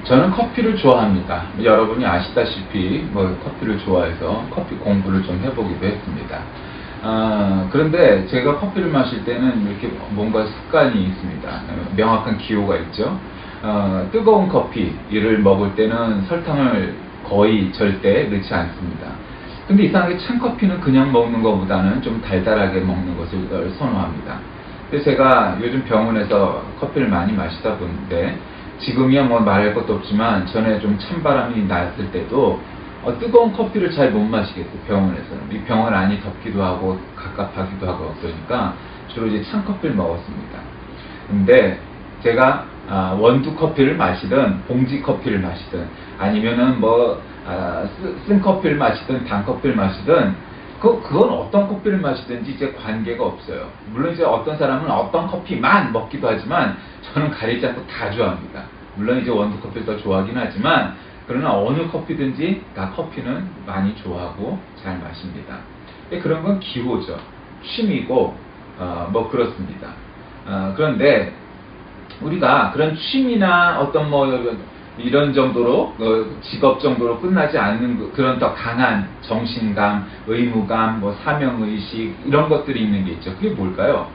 저는 커피를 좋아합니다. 여러분이 아시다시피 커피를 좋아해서 커피 공부를 좀 해보기도 했습니다. 그런데 제가 커피를 마실 때는 이렇게 뭔가 습관이 있습니다. 명확한 기호가 있죠. 뜨거운 커피를 먹을 때는 설탕을 거의 절대 넣지 않습니다. 근데 이상하게 찬 커피는 그냥 먹는 것보다는 좀 달달하게 먹는 것을 선호합니다. 그래서 제가 요즘 병원에서 커피를 많이 마시다 보는데, 지금이야 뭐 말할 것도 없지만 전에 좀 찬바람이 났을 때도 뜨거운 커피를 잘 못 마시겠어요. 병원에서는. 이 병원 안이 덥기도 하고 갑갑하기도 하고 그러니까 주로 이제 찬 커피를 먹었습니다. 근데 제가 원두 커피를 마시든 봉지 커피를 마시든 아니면은 쓴 커피를 마시든 단 커피를 마시든 그건 어떤 커피를 마시든지 이제 관계가 없어요. 물론 이제 어떤 사람은 어떤 커피만 먹기도 하지만 저는 가리지 않고 다 좋아합니다. 물론 이제 원두 커피를 더 좋아하긴 하지만 그러나 어느 커피든지 다 커피는 많이 좋아하고 잘 마십니다. 그런 건 기호죠. 취미고 그렇습니다. 그런데 우리가 그런 취미나 어떤 이런 정도로 직업 정도로 끝나지 않는 그런 더 강한 정신감, 의무감, 사명의식 이런 것들이 있는 게 있죠. 그게 뭘까요?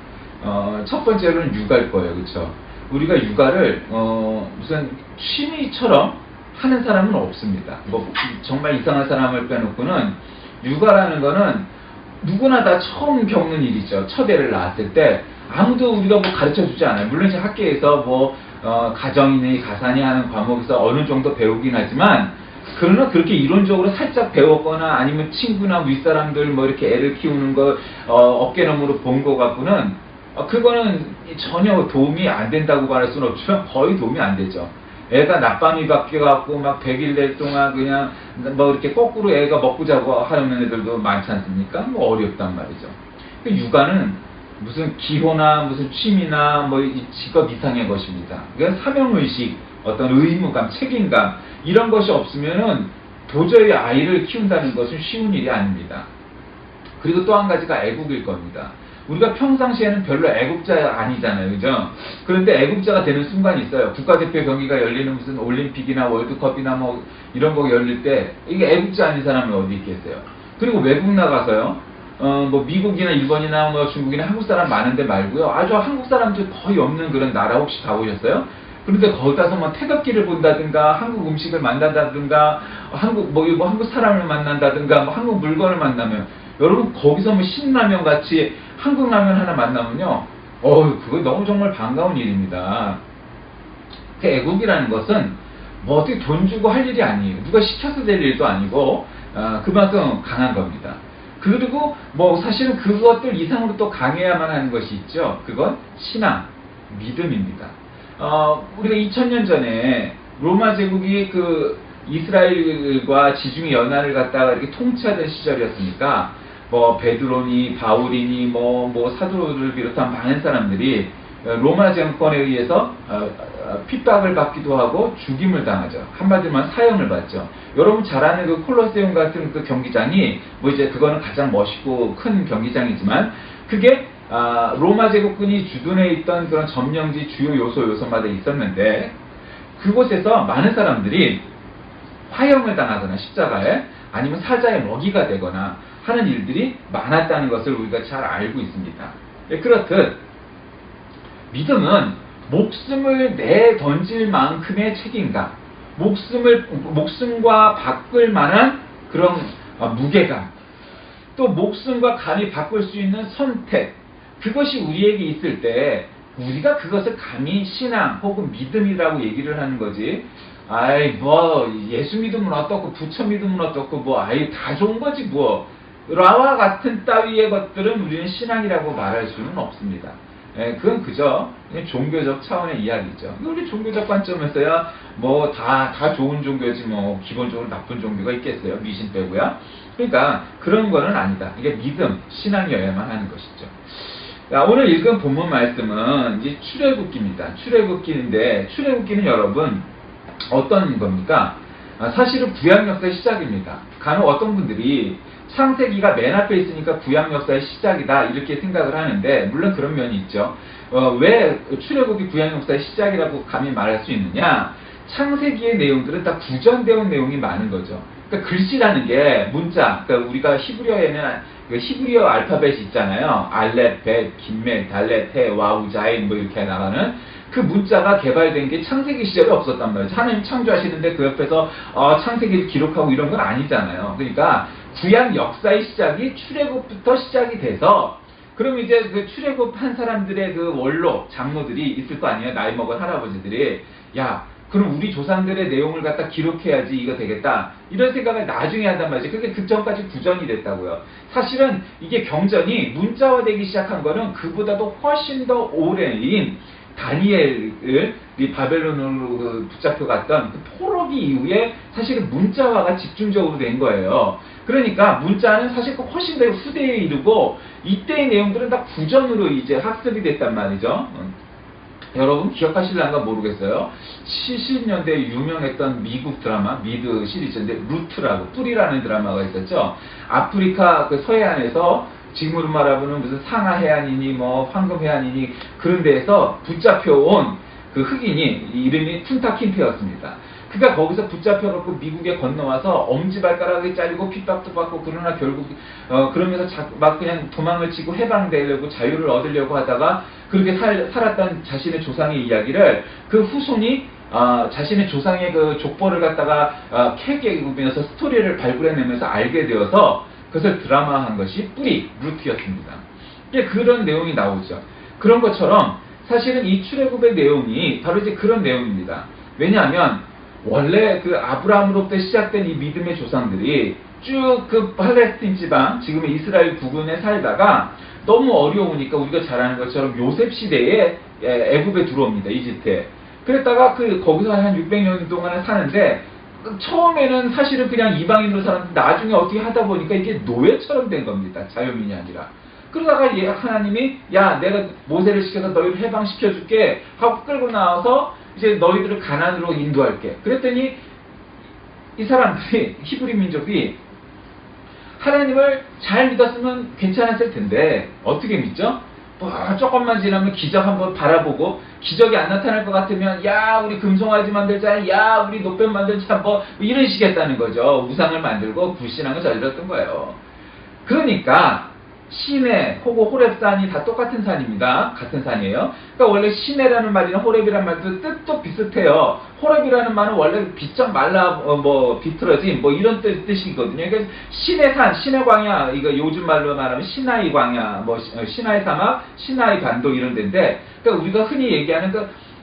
첫 번째로는 육아일 거예요. 그렇죠? 우리가 육아를 무슨 취미처럼 하는 사람은 없습니다. 정말 이상한 사람을 빼놓고는 육아라는 거는 누구나 다 처음 겪는 일이죠. 첫 애를 낳았을 때 아무도 우리가 가르쳐 주지 않아요. 물론 이제 학교에서 가정이니 가산이 하는 과목에서 어느 정도 배우긴 하지만, 그러나 그렇게 이론적으로 살짝 배웠거나 아니면 친구나 윗사람들 이렇게 애를 키우는 거 어깨너머로 본 거 갖고는 그거는 전혀 도움이 안 된다고 말할 수는 없지만 거의 도움이 안 되죠. 애가 낮밤이 바뀌어갖고 100일 될 동안 그냥 이렇게 거꾸로 애가 먹고 자고 하는 애들도 많지 않습니까? 어렵단 말이죠. 육아는 무슨 기호나 무슨 취미나 직업 이상의 것입니다. 그러니까 사명의식, 어떤 의무감, 책임감 이런 것이 없으면은 도저히 아이를 키운다는 것은 쉬운 일이 아닙니다. 그리고 또 한 가지가 애국일 겁니다. 우리가 평상시에는 별로 애국자 아니잖아요. 그죠? 그런데 애국자가 되는 순간이 있어요. 국가대표 경기가 열리는 무슨 올림픽이나 월드컵이나 이런 거 열릴 때 이게 애국자 아닌 사람이 어디 있겠어요. 그리고 외국 나가서요. 미국이나 일본이나 중국이나 한국 사람 많은데 말고요. 아주 한국 사람들 거의 없는 그런 나라 혹시 가보셨어요? 그런데 거기 가서 태극기를 본다든가 한국 음식을 만난다든가 한국 사람을 만난다든가 한국 물건을 만나면 여러분 거기서 신라면 같이 한국 라면 하나 만나면요. 그거 너무 정말 반가운 일입니다. 그 애국이라는 것은 어떻게 돈 주고 할 일이 아니에요. 누가 시켜서 될 일도 아니고 그만큼 강한 겁니다. 그리고 사실은 그것들 이상으로 또 강해야만 하는 것이 있죠. 그건 신앙, 믿음입니다. 우리가 2000년 전에 로마 제국이 이스라엘과 지중해 연안을 갖다가 이렇게 통치하던 시절이었으니까 베드로니 바울이니 사도를 비롯한 많은 사람들이 로마 정권에 의해서 핍박을 받기도 하고 죽임을 당하죠. 한마디로 사형을 받죠. 여러분 잘 아는 그 콜로세움 같은 그 경기장이 이제 그거는 가장 멋있고 큰 경기장이지만 그게 로마 제국군이 주둔해 있던 그런 점령지 주요 요소마다 있었는데 그곳에서 많은 사람들이 화형을 당하거나 십자가에 아니면 사자의 먹이가 되거나 하는 일들이 많았다는 것을 우리가 잘 알고 있습니다. 그렇듯 믿음은 목숨을 내던질 만큼의 책임감, 목숨과 바꿀 만한 그런 무게감, 또 목숨과 감히 바꿀 수 있는 선택, 그것이 우리에게 있을 때 우리가 그것을 감히 신앙 혹은 믿음이라고 얘기를 하는 거지. 예수 믿으면 어떻고 부처 믿으면 어떻고 다 좋은 거지 라와 같은 따위의 것들은 우리는 신앙이라고 말할 수는 없습니다. 그건 그저 종교적 차원의 이야기죠. 우리 종교적 관점에서야 다 좋은 종교지 기본적으로 나쁜 종교가 있겠어요. 미신 빼고야. 그러니까 그런 거는 아니다. 이게 믿음, 신앙이어야만 하는 것이죠. 오늘 읽은 본문 말씀은 이제 출애굽기입니다. 출애굽기인데 출애굽기는 여러분 어떤 겁니까? 사실은 구약 역사의 시작입니다. 간혹 어떤 분들이 창세기가 맨 앞에 있으니까 구약 역사의 시작이다 이렇게 생각을 하는데 물론 그런 면이 있죠. 왜 출애굽이 구약 역사의 시작이라고 감히 말할 수 있느냐? 창세기의 내용들은 다 구전되어 온 내용이 많은 거죠. 그러니까 글씨라는 게 문자, 그러니까 우리가 히브리어에는 그 히브리어 알파벳이 있잖아요. 알렙, 벳, 김멜, 달렛, 해, 와우, 자인 뭐 이렇게 나가는 그 문자가 개발된 게 창세기 시절에 없었단 말이죠. 하나님 창조하시는데 그 옆에서 창세기를 기록하고 이런 건 아니잖아요. 그러니까 구약 역사의 시작이 출애굽부터 시작이 돼서 그럼 이제 그 출애굽한 사람들의 그 원로 장로들이 있을 거 아니에요. 나이 먹은 할아버지들이 야 그럼 우리 조상들의 내용을 갖다 기록해야지 이거 되겠다 이런 생각을 나중에 한단 말이죠. 그게 그 전까지 구전이 됐다고요. 사실은 이게 경전이 문자화되기 시작한 거는 그보다도 훨씬 더 오래인 다니엘을 이 바벨론으로 붙잡혀갔던 그 포로기 이후에 사실은 문자화가 집중적으로 된 거예요. 그러니까 문자는 사실 훨씬 더 후대에 이르고 이때의 내용들은 다 구전으로 이제 학습이 됐단 말이죠. 여러분 기억하실란가 모르겠어요. 70년대에 유명했던 미국 드라마 미드 시리즈인데 루트라고 뿌리라는 드라마가 있었죠. 아프리카 그 서해안에서 지금으로 말하면 무슨 상하 해안이니 뭐 황금 해안이니 그런 데에서 붙잡혀온 그 흑인이 이름이 쿤타 킨테였습니다. 그가 거기서 붙잡혀갖고 미국에 건너와서 엄지발가락이 잘리고 핍박도 받고 그러나 결국 그러면서 막 그냥 도망을 치고 해방되려고 자유를 얻으려고 하다가 그렇게 살았던 자신의 조상의 이야기를 그 후손이 자신의 조상의 그 족보를 갖다가 캐기면서 스토리를 발굴해내면서 알게 되어서 그것을 드라마한 것이 뿌리, 루트였습니다. 그런 내용이 나오죠. 그런 것처럼 사실은 이 출애굽의 내용이 바로 이제 그런 내용입니다. 왜냐하면 원래 그 아브라함으로부터 시작된 이 믿음의 조상들이 쭉 그 팔레스틴 지방, 지금의 이스라엘 부근에 살다가 너무 어려우니까 우리가 잘 아는 것처럼 요셉 시대에 애굽에 들어옵니다. 이집트에. 그랬다가 거기서 한 600년 동안 사는데 처음에는 사실은 그냥 이방인으로 살았는데 나중에 어떻게 하다 보니까 이게 노예처럼 된 겁니다. 자유민이 아니라. 그러다가 하나님이 야 내가 모세를 시켜서 너희를 해방시켜줄게 하고 끌고 나와서 이제 너희들을 가나안으로 인도할게. 그랬더니 이 사람들이 히브리 민족이 하나님을 잘 믿었으면 괜찮았을 텐데 어떻게 믿죠? 뭐 조금만 지나면 기적 한번 바라보고 기적이 안 나타날 것 같으면 야 우리 금송아지 만들자, 야 우리 노뱀 만들자 뭐 이런 식이었다는 거죠. 우상을 만들고 불신앙을 저질렀던 거예요. 그러니까 시내 혹은 호렙산이 다 똑같은 산입니다. 같은 산이에요. 그러니까 원래 시내라는 말이나 호렙이라는 말도 뜻도 비슷해요. 호렙이라는 말은 원래 비쩍 말라 비틀어진 뭐 이런 뜻이거든요. 그러니까 시내 산, 시내 광야 이거 요즘 말로 말하면 시나이 광야, 뭐 시나이 사막, 시나이 반도 이런 데인데, 그러니까 우리가 흔히 얘기하는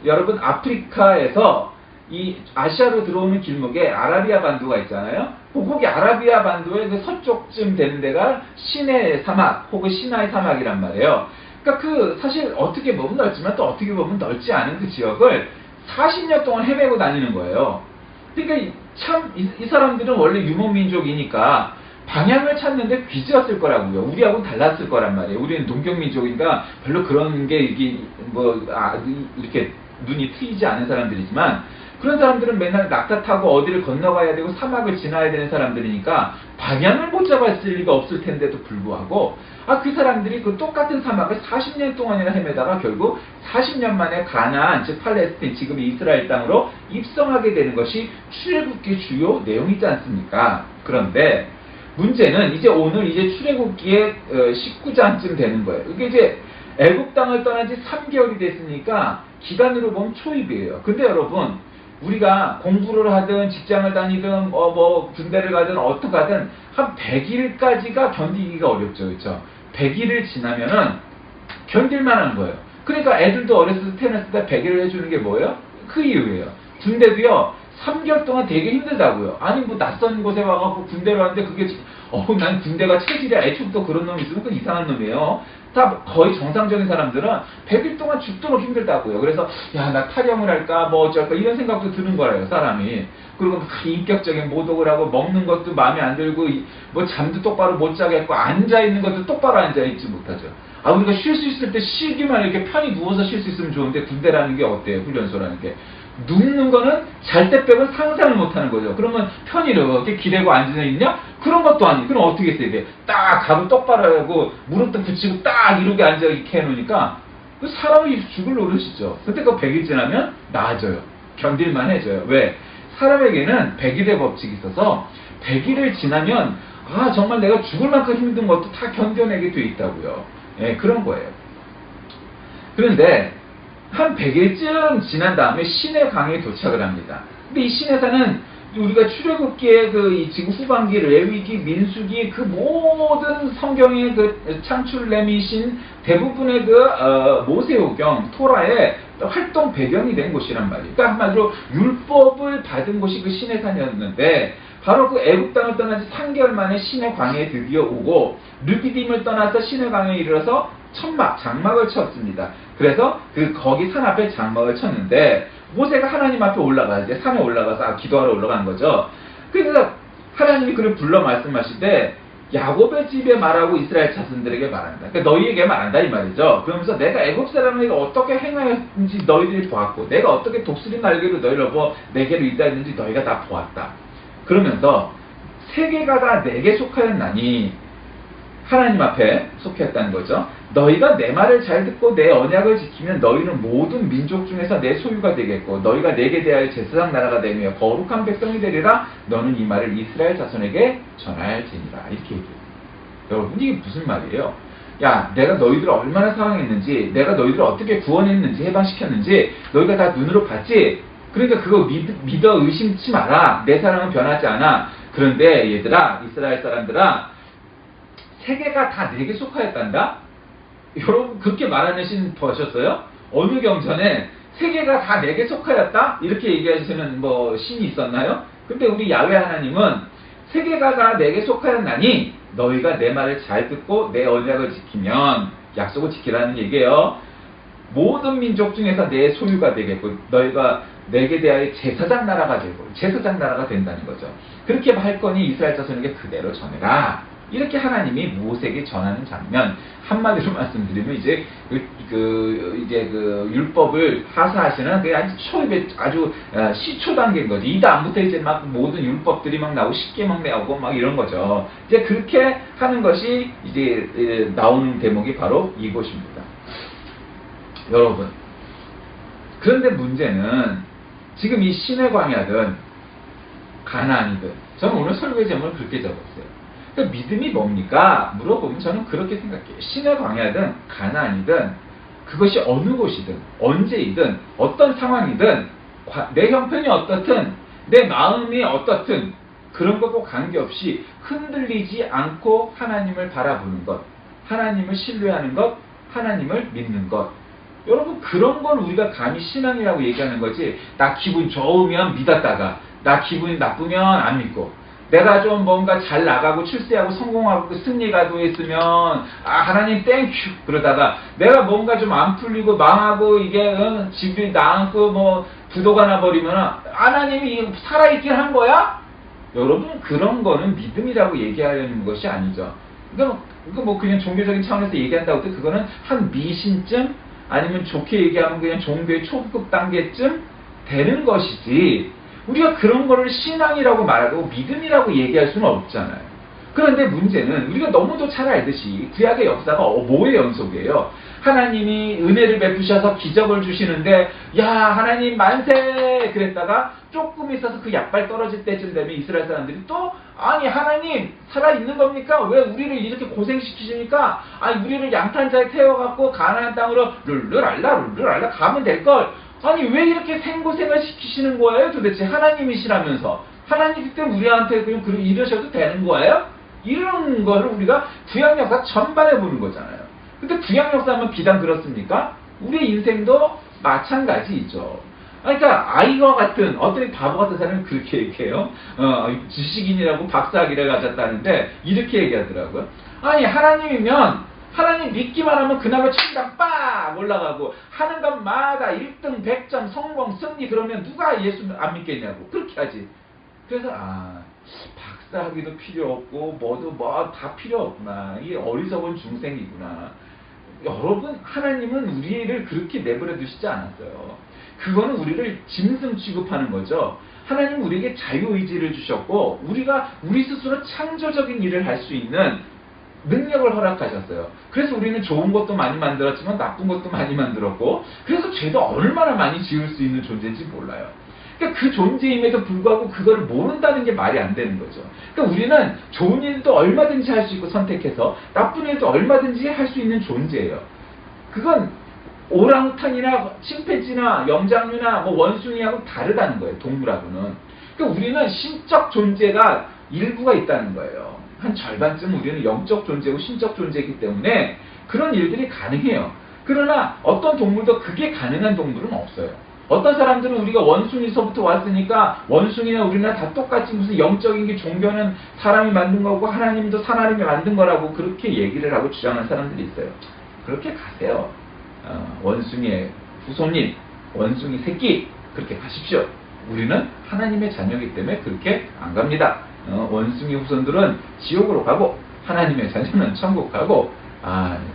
여러분 아프리카에서 이 아시아로 들어오는 길목에 아라비아 반도가 있잖아요. 거기 아라비아 반도의 그 서쪽쯤 되는 데가 시내 사막 혹은 시나이 사막이란 말이에요. 그러니까 사실 어떻게 보면 넓지만 또 어떻게 보면 넓지 않은 그 지역을 40년 동안 헤매고 다니는 거예요. 그러니까 참 이 사람들은 원래 유목민족이니까 방향을 찾는데 귀지였을 거라고요. 우리하고는 달랐을 거란 말이에요. 우리는 농경민족이니까 별로 그런 게 이렇게 눈이 트이지 않은 사람들이지만 그런 사람들은 맨날 낙타 타고 어디를 건너가야 되고 사막을 지나야 되는 사람들이니까 방향을 못 잡았을 리가 없을 텐데도 불구하고 그 사람들이 그 똑같은 사막을 40년 동안이나 헤매다가 결국 40년 만에 가나안 즉 팔레스틴 지금 이스라엘 땅으로 입성하게 되는 것이 출애굽기의 주요 내용이지 않습니까? 그런데 문제는 오늘 출애굽기의 19장쯤 되는 거예요. 이게 이제 애굽 땅을 떠난 지 3개월이 됐으니까 기간으로 보면 초입이에요. 근데 여러분 우리가 공부를 하든 직장을 다니든 군대를 가든 어떻게 하든 한 100일까지가 견디기가 어렵죠. 그렇죠? 100일을 지나면은 견딜만한 거예요. 그러니까 애들도 어렸을 때 태어났을 때 100일을 해주는 게 뭐예요? 그 이유예요. 군대도요 3개월 동안 되게 힘들다고요. 아니 뭐 낯선 곳에 와갖고 군대를 하는데 그게 난 군대가 체질이야. 애초부터 그런 놈이 있으면 그 이상한 놈이에요. 다 거의 정상적인 사람들은 100일 동안 죽도록 힘들다고요. 그래서 야 나 탈영을 할까 뭐 어쩔까 이런 생각도 드는 거예요 사람이. 그리고 막 인격적인 모독을 하고 먹는 것도 마음에 안 들고 뭐 잠도 똑바로 못 자겠고 앉아있는 것도 똑바로 앉아있지 못하죠. 우리가 쉴 수 있을 때 쉬기만 이렇게 편히 누워서 쉴 수 있으면 좋은데 군대라는 게 어때요? 훈련소라는 게 눕는 거는 잘 때 빼고는 상상을 못하는 거죠. 그러면 편히 이렇게 기대고 앉아있냐? 그런 것도 아니에요. 그럼 어떻게 했어야 돼? 딱 갑을 똑바로 하고 무릎도 붙이고 딱 이렇게 앉아 이렇게 해놓으니까 사람이 죽을 노릇이죠. 그때 100일 지나면 나아져요. 견딜만 해져요. 왜? 사람에게는 100일의 법칙이 있어서 100일을 지나면 정말 내가 죽을 만큼 힘든 것도 다 견뎌내게 돼 있다고요. 예, 그런 거예요. 그런데 한 100일쯤 지난 다음에 신의 강에 도착을 합니다. 근데 이 신의 산은 우리가 출애굽기의 이 지금 후반기, 레위기, 민수기 그 모든 성경의 그 창출레미신 대부분의 모세오경, 토라의 활동 배경이 된 곳이란 말이에요. 그러니까 한마디로 율법을 받은 곳이 그 신의 산이었는데 바로 그 애굽 땅을 떠난 지 3개월 만에 신의 광야에 드디어 오고 르비딤을 떠나서 신의 강에 이르러서 장막을 쳤습니다. 그래서 거기 산 앞에 장막을 쳤는데 모세가 하나님 앞에 이제 산에 올라가서 기도하러 올라간 거죠. 그래서 하나님이 그를 불러 말씀하시되 야곱의 집에 말하고 이스라엘 자손들에게 말한다. 그러니까 너희에게 말한다 이 말이죠. 그러면서 내가 애굽 사람에게 어떻게 행하였는지 너희들이 보았고 내가 어떻게 독수리 날개로 너희를 업어 내게로 인도했는지 너희가 다 보았다. 그러면서 세계가 다 내게 속하였나니 하나님 앞에 속했다는 거죠. 너희가 내 말을 잘 듣고 내 언약을 지키면 너희는 모든 민족 중에서 내 소유가 되겠고 너희가 내게 대하여 제사장 나라가 되며 거룩한 백성이 되리라. 너는 이 말을 이스라엘 자손에게 전할지니라. 이렇게 얘기해요. 여러분 이게 무슨 말이에요? 야, 내가 너희들을 얼마나 사랑했는지 내가 너희들을 어떻게 구원했는지 해방시켰는지 너희가 다 눈으로 봤지? 그러니까 그거 믿어 의심치 마라. 내 사랑은 변하지 않아. 그런데 얘들아, 이스라엘 사람들아, 세계가 다 내게 속하였단다? 여러분 그렇게 말하는 신 보셨어요? 어느 경전에 세계가 다 내게 속하였다? 이렇게 얘기하시는 신이 있었나요? 근데 우리 야훼 하나님은 세계가 다 내게 속하였나니 너희가 내 말을 잘 듣고 내 언약을 지키면 약속을 지키라는 얘기예요. 모든 민족 중에서 내 소유가 되겠고 너희가 내게 대하여 제사장 나라가 되고 제사장 나라가 된다는 거죠. 그렇게 할 거니 이스라엘 자손에게 그대로 전해라. 이렇게 하나님이 모세에게 전하는 장면. 한마디로 말씀드리면 이제 율법을 하사하시는 아주 시초 단계인 거죠. 이 다음부터 이제 막 모든 율법들이 막 나오고 십계명 나오고 막 이런 거죠. 이제 그렇게 하는 것이 이제 나오는 대목이 바로 이것입니다. 여러분, 그런데 문제는 지금 이 신의 광야든 가나안이든 저는 오늘 설교의 제목을 그렇게 적었어요. 그러니까 믿음이 뭡니까? 물어보면 저는 그렇게 생각해요. 신의 광야든 가나안이든 그것이 어느 곳이든 언제이든 어떤 상황이든 내 형편이 어떻든 내 마음이 어떻든 그런 것과 관계없이 흔들리지 않고 하나님을 바라보는 것, 하나님을 신뢰하는 것, 하나님을 믿는 것. 여러분 그런 걸 우리가 감히 신앙이라고 얘기하는 거지. 나 기분 좋으면 믿었다가 나 기분이 나쁘면 안 믿고 내가 좀 뭔가 잘 나가고 출세하고 성공하고 승리가 도했으면 하나님 땡큐 그러다가 내가 뭔가 좀 안 풀리고 망하고 이게 집이 나앉고 부도가 나버리면 하나님이 살아있긴 한 거야? 여러분 그런 거는 믿음이라고 얘기하려는 것이 아니죠. 그러니까 그냥 종교적인 차원에서 얘기한다고 해도 그거는 한 미신쯤 아니면 좋게 얘기하면 그냥 종교의 초급 단계쯤 되는 것이지 우리가 그런 거를 신앙이라고 말하고 믿음이라고 얘기할 수는 없잖아요. 그런데 문제는 우리가 너무도 잘 알듯이 구약의 역사가 뭐의 연속이에요. 하나님이 은혜를 베푸셔서 기적을 주시는데 야 하나님 만세 그랬다가 조금 있어서 그 약발 떨어질 때쯤 되면 이스라엘 사람들이 또 아니 하나님 살아있는 겁니까? 왜 우리를 이렇게 고생시키십니까? 아니 우리를 양탄자에 태워갖고 가나안 땅으로 룰루랄라 가면 될걸. 아니 왜 이렇게 생고생을 시키시는 거예요 도대체? 하나님이시라면서 하나님 때문에 우리한테 그냥 이러셔도 되는 거예요? 이런 거를 우리가 구약 역사 전반에 보는 거잖아요. 근데 구약 역사만 비단 그렇습니까? 우리의 인생도 마찬가지이죠. 그러니까 아이와 같은 어떤 바보 같은 사람은 그렇게 얘기해요. 지식인이라고 박사학위를 가졌다는데 이렇게 얘기하더라고요. 아니 하나님이면 하나님 믿기만 하면 그날로 천당 빡 올라가고 하는 것마다 1등 100점 성공 승리 그러면 누가 예수 안 믿겠냐고 그렇게 하지. 그래서 박사학위도 필요 없고 다 필요 없구나. 이게 어리석은 중생이구나. 여러분 하나님은 우리를 그렇게 내버려 두시지 않았어요. 그거는 우리를 짐승 취급하는 거죠. 하나님은 우리에게 자유의지를 주셨고 우리가 우리 스스로 창조적인 일을 할 수 있는 능력을 허락하셨어요. 그래서 우리는 좋은 것도 많이 만들었지만 나쁜 것도 많이 만들었고 그래서 죄도 얼마나 많이 지을 수 있는 존재인지 몰라요. 그러니까 그 존재임에도 불구하고 그거를 모른다는 게 말이 안 되는 거죠. 그러니까 우리는 좋은 일도 얼마든지 할 수 있고 선택해서 나쁜 일도 얼마든지 할 수 있는 존재예요. 그건 오랑우탄이나 침팬지나 염장류나 뭐 원숭이하고 다르다는 거예요. 동물하고는. 그러니까 우리는 신적 존재가 일부가 있다는 거예요. 한 절반쯤 우리는 영적 존재고 신적 존재이기 때문에 그런 일들이 가능해요. 그러나 어떤 동물도 그게 가능한 동물은 없어요. 어떤 사람들은 우리가 원숭이서부터 왔으니까 원숭이나 우리나 다 똑같이 무슨 영적인 게 종교는 사람이 만든 거고 하나님도 하나님이 만든 거라고 그렇게 얘기를 하고 주장하는 사람들이 있어요. 그렇게 가세요. 원숭이의 후손님, 원숭이 새끼 그렇게 가십시오. 우리는 하나님의 자녀이기 때문에 그렇게 안 갑니다. 원숭이 후손들은 지옥으로 가고 하나님의 자녀는 천국 가고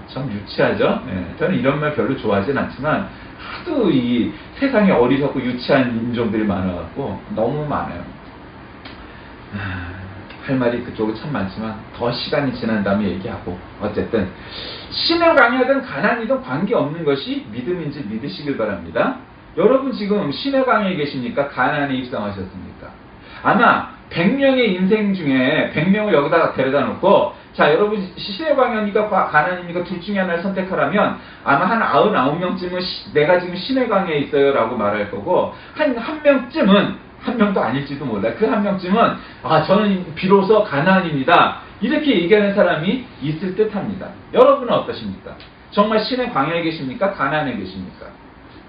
참 유치하죠. 저는 이런 말 별로 좋아하진 않지만 하도 이 세상에 어리석고 유치한 인종들이 많아갖고 너무 많아요. 할 말이 그쪽은 참 많지만 더 시간이 지난 다음에 얘기하고 어쨌든 신을 강요하든 가난이든 관계없는 것이 믿음인지 믿으시길 바랍니다. 여러분 지금 신의 강요에 계십니까? 가난에 입성하셨습니까? 아마 100명의 인생 중에 100명을 여기다가 데려다 놓고 자 여러분 신의 강요입니까? 가난입니까? 둘 중에 하나를 선택하라면 아마 한 99명쯤은 내가 지금 신의 강요에 있어요 라고 말할 거고 한 명쯤은 한 명도 아닐지도 몰라요. 그 한 명쯤은 저는 비로소 가난입니다. 이렇게 얘기하는 사람이 있을 듯 합니다. 여러분은 어떠십니까? 정말 신의 광야에 계십니까? 가난에 계십니까?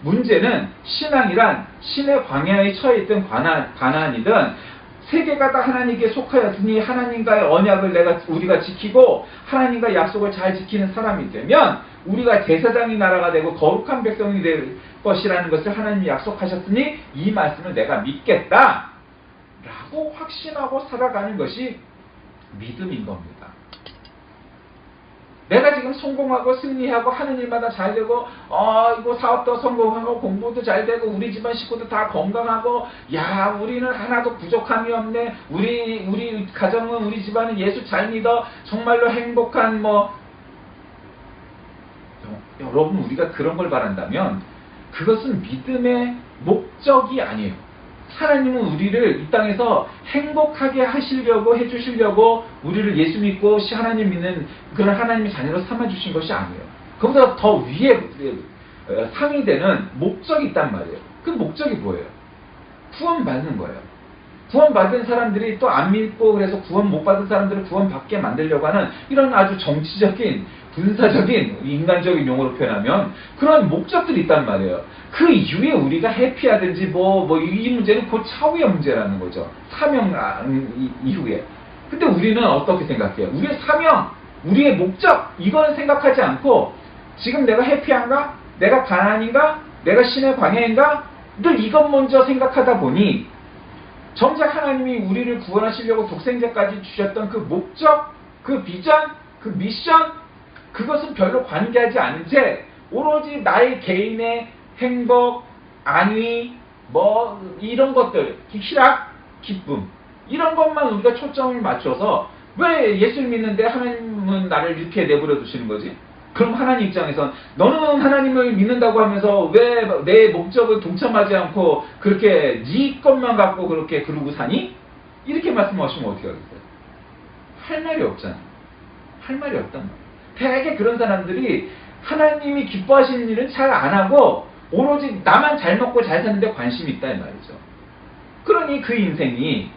문제는 신앙이란 신의 광야에 처해 있던 가난이든 세계가 다 하나님께 속하였으니 하나님과의 언약을 우리가 지키고 하나님과의 약속을 잘 지키는 사람이 되면 우리가 제사장이 나라가 되고 거룩한 백성이 될 것이라는 것을 하나님이 약속하셨으니 이 말씀을 내가 믿겠다 라고 확신하고 살아가는 것이 믿음인 겁니다. 내가 지금 성공하고 승리하고 하는 일마다 잘 되고 이거 사업도 성공하고 공부도 잘 되고 우리 집안 식구도 다 건강하고 야 우리는 하나도 부족함이 없네. 우리 가정은 우리 집안은 예수 잘 믿어. 정말로 행복한 여러분 우리가 그런 걸 바란다면 그것은 믿음의 목적이 아니에요. 하나님은 우리를 이 땅에서 행복하게 하시려고 해주시려고 우리를 예수 믿고 하나님 믿는 그런 하나님의 자녀로 삼아주신 것이 아니에요. 그보다 더 위에 상이 되는 목적이 있단 말이에요. 그 목적이 뭐예요? 구원받는 거예요. 구원받은 사람들이 또 안 믿고 그래서 구원 못 받은 사람들을 구원받게 만들려고 하는 이런 아주 정치적인 군사적인 인간적인 용어로 표현하면 그런 목적들이 있단 말이에요. 그 이후에 우리가 해피하든지 이 문제는 그 차후의 문제라는 거죠. 사명 이후에. 근데 우리는 어떻게 생각해요? 우리의 사명, 우리의 목적 이거는 생각하지 않고 지금 내가 해피한가? 내가 가난인가? 내가 신의 광야인가? 늘 이것 먼저 생각하다 보니 정작 하나님이 우리를 구원하시려고 독생자까지 주셨던 그 목적, 그 비전, 그 미션 그것은 별로 관계하지 않은 채 오로지 나의 개인의 행복, 안위, 이런 것들, 희락, 기쁨 이런 것만 우리가 초점을 맞춰서 왜 예수를 믿는데 하나님은 나를 이렇게 내버려 두시는 거지? 그럼 하나님 입장에선 너는 하나님을 믿는다고 하면서 왜 내 목적을 동참하지 않고 그렇게 네 것만 갖고 그렇게 그러고 사니? 이렇게 말씀하시면 어떻게 하겠어요? 할 말이 없잖아요. 할 말이 없단 말이에요. 되게 그런 사람들이 하나님이 기뻐하시는 일은 잘 안 하고 오로지 나만 잘 먹고 잘 사는데 관심이 있다 이 말이죠. 그러니 그 인생이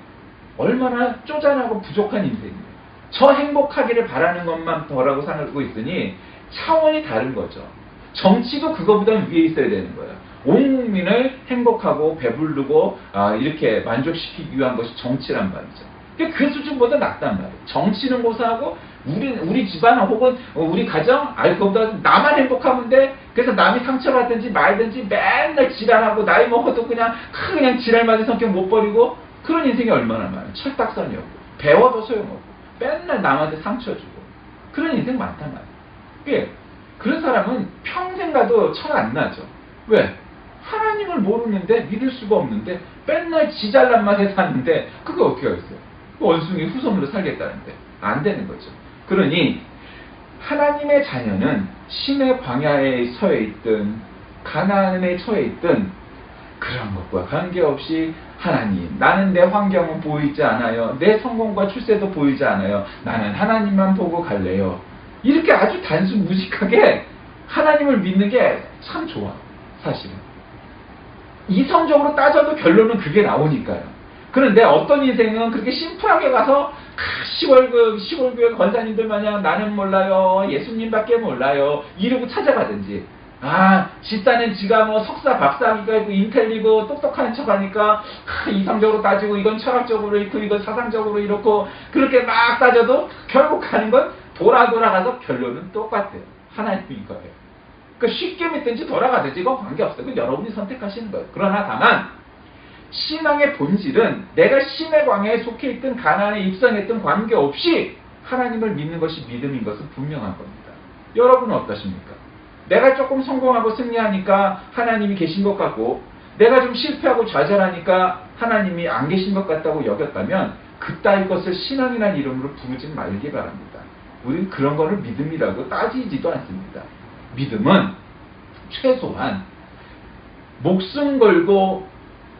얼마나 쪼잔하고 부족한 인생이에요. 저 행복하기를 바라는 것만 더라고 살고 있으니 차원이 다른 거죠. 정치도 그거보다는 위에 있어야 되는 거예요. 온 국민을 행복하고 배부르고 이렇게 만족시키기 위한 것이 정치란 말이죠. 그 수준보다 낫단 말이에요. 정치는 고사하고 우리 집안 혹은 우리 가정 그거보다 나만 행복하면 돼. 그래서 남이 상처받든지 말든지 맨날 지랄하고 나이 먹어도 그냥 지랄맞은 성격 못 버리고 그런 인생이 얼마나 많아요. 철딱선이었고 배워도 소용없고 맨날 남한테 상처 주고 그런 인생 많단 말이에요. 그런 사람은 평생 가도 철 안 나죠. 왜? 하나님을 모르는데 믿을 수가 없는데 맨날 지 잘난 맛에 사는데 그거 어떻게 하겠어요? 원숭이 후손으로 살겠다는데 안 되는 거죠. 그러니 하나님의 자녀는 신의 광야에 처해 있든 가난에 처해 있든 그런 것과 관계없이 하나님, 나는 내 환경은 보이지 않아요. 내 성공과 출세도 보이지 않아요. 나는 하나님만 보고 갈래요. 이렇게 아주 단순 무식하게 하나님을 믿는 게 참 좋아, 사실은. 이성적으로 따져도 결론은 그게 나오니까요. 그런데 어떤 인생은 그렇게 심플하게 가서 시골교회 권사님들 마냥 나는 몰라요, 예수님밖에 몰라요 이러고 찾아가든지, 집사는 지가 뭐 석사 박사니까 있고 인텔리고 똑똑한 척하니까 이성적으로 따지고 이건 철학적으로 있고 이건 사상적으로 이렇고 그렇게 막 따져도 결국 가는 건 돌아가서 결론은 똑같아요. 하나님인 거예요. 그러니까 쉽게 믿든지 돌아가든지 이건 관계없어요. 그건 여러분이 선택하시는 거예요. 그러나 다만 신앙의 본질은 내가 신의 광야에 속해 있든 가나안에 입성했든 관계없이 하나님을 믿는 것이 믿음인 것은 분명한 겁니다. 여러분은 어떠십니까? 내가 조금 성공하고 승리하니까 하나님이 계신 것 같고 내가 좀 실패하고 좌절하니까 하나님이 안 계신 것 같다고 여겼다면 그따위 것을 신앙이라는 이름으로 부르지 말기 바랍니다. 우린 그런 거를 믿음이라고 따지지도 않습니다. 믿음은 최소한 목숨 걸고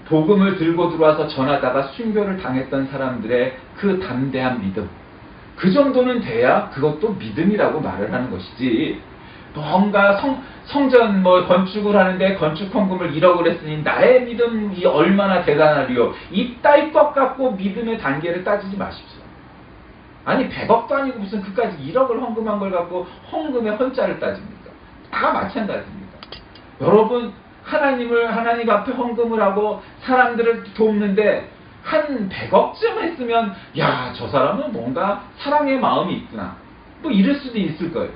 복음을 들고 들어와서 전하다가 순교를 당했던 사람들의 그 담대한 믿음, 그 정도는 돼야 그것도 믿음이라고 말을 하는 것이지, 뭔가 성전 건축을 하는데 건축 헌금을 1억을 했으니 나의 믿음이 얼마나 대단하리요, 이따위 것 갖고 믿음의 단계를 따지지 마십시오. 아니 100억도 아니고 무슨 그까지 1억을 헌금한 걸 갖고 헌금의 헌자를 따집니까? 다 마찬가지입니다. 여러분, 하나님 앞에 헌금을 하고 사람들을 돕는데 한 100억쯤 했으면 야, 저 사람은 뭔가 사랑의 마음이 있구나 뭐 이럴 수도 있을 거예요.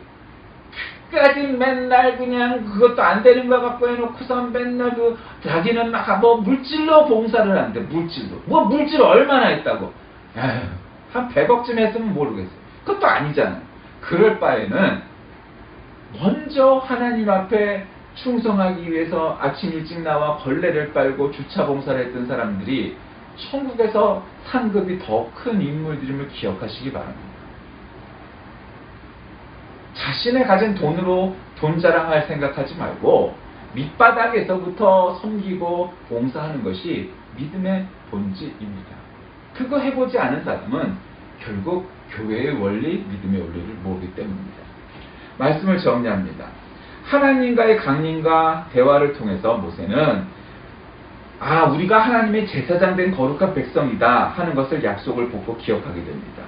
끝까지 맨날 그냥 그것도 안 되는 거 갖고 해놓고서 맨날 자기는 막 물질로 봉사를 하는데, 물질 얼마나 했다고. 에휴, 한 100억쯤 했으면 모르겠어요. 그것도 아니잖아요. 그럴 바에는 먼저 하나님 앞에 충성하기 위해서 아침 일찍 나와 벌레를 빨고 주차 봉사를 했던 사람들이 천국에서 상급이 더 큰 인물들임을 기억하시기 바랍니다. 자신의 가진 돈으로 돈 자랑할 생각하지 말고 밑바닥에서부터 섬기고 봉사하는 것이 믿음의 본질입니다. 그거 해보지 않은 사람은 결국 교회의 원리, 믿음의 원리를 모르기 때문입니다. 말씀을 정리합니다. 하나님과의 강림과 대화를 통해서 모세는 우리가 하나님의 제사장 된 거룩한 백성이다 하는 것을 약속을 보고 기억하게 됩니다.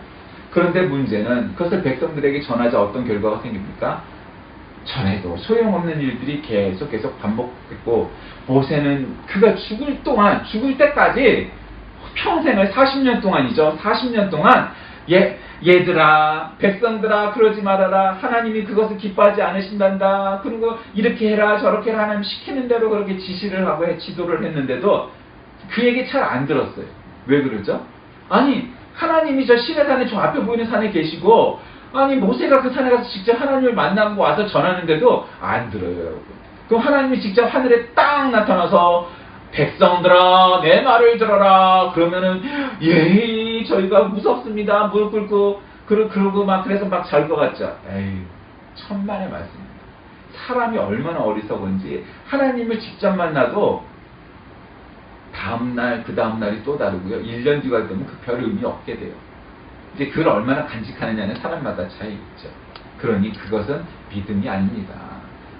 그런데 문제는 그것을 백성들에게 전하자 어떤 결과가 생깁니까? 전에도 소용없는 일들이 계속 반복됐고, 모세는 그가 죽을 때까지 평생을 40년 동안이죠. 40년 동안 얘들아, 백성들아, 그러지 말아라. 하나님이 그것을 기뻐하지 않으신단다. 그리고 이렇게 해라, 저렇게 해라. 하나님 시키는 대로 그렇게 지시를 하고 지도를 했는데도 그 얘기 잘 안 들었어요. 왜 그러죠? 아니, 하나님이 저 시내산에 저 앞에 보이는 산에 계시고, 모세가 그 산에 가서 직접 하나님을 만나고 와서 전하는데도 안 들어요, 여러분. 그럼 하나님이 직접 하늘에 딱 나타나서 백성들아, 내 말을 들어라. 그러면은 저희가 무섭습니다. 무릎 꿇고 그러고 그래서 잘 것 같죠. 에이, 천만의 말씀입니다. 사람이 얼마나 어리석은지 하나님을 직접 만나도 다음날, 그 다음날이 또 다르고요. 1년 뒤가 되면 그 별 의미 없게 돼요. 이제 그걸 얼마나 간직하느냐는 사람마다 차이 있죠. 그러니 그것은 믿음이 아닙니다.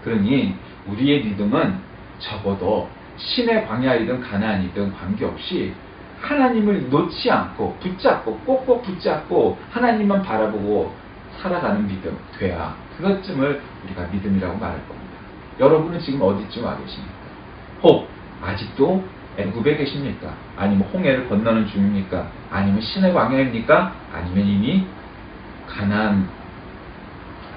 그러니 우리의 믿음은 적어도 신의 광야이든 가나안이든 관계없이 하나님을 놓지 않고 붙잡고 꼭꼭 붙잡고 하나님만 바라보고 살아가는 믿음 돼야 그것쯤을 우리가 믿음이라고 말할 겁니다. 여러분은 지금 어디쯤 와 계십니까? 혹 아직도 애굽에 계십니까? 아니면 홍해를 건너는 중입니까? 아니면 신의 광야입니까? 아니면 이미 가나안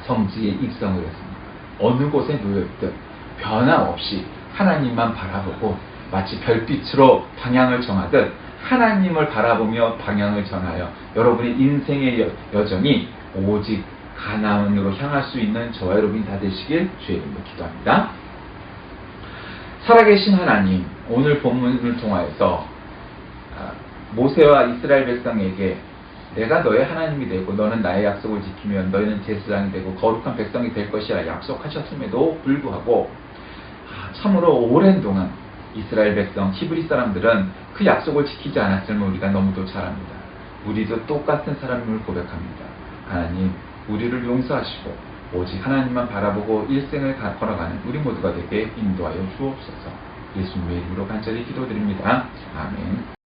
성지에 입성을 했습니까? 어느 곳에 놓여있든 변함없이 하나님만 바라보고 마치 별빛으로 방향을 정하듯 하나님을 바라보며 방향을 정하여 여러분의 인생의 여정이 오직 가나안으로 향할 수 있는 저와 여러분이 다 되시길 주의 이름으로 기도합니다. 살아계신 하나님, 오늘 본문을 통하여서 모세와 이스라엘 백성에게 내가 너의 하나님이 되고 너는 나의 약속을 지키면 너희는 제사장이 되고 거룩한 백성이 될 것이라 약속하셨음에도 불구하고 참으로 오랜 동안 이스라엘 백성 히브리 사람들은 그 약속을 지키지 않았음을 우리가 너무도 잘 압니다. 우리도 똑같은 사람임을 고백합니다. 하나님, 우리를 용서하시고 오직 하나님만 바라보고 일생을 걸어가는 우리 모두가 되게 인도하여 주옵소서. 예수님의 이름으로 간절히 기도드립니다. 아멘.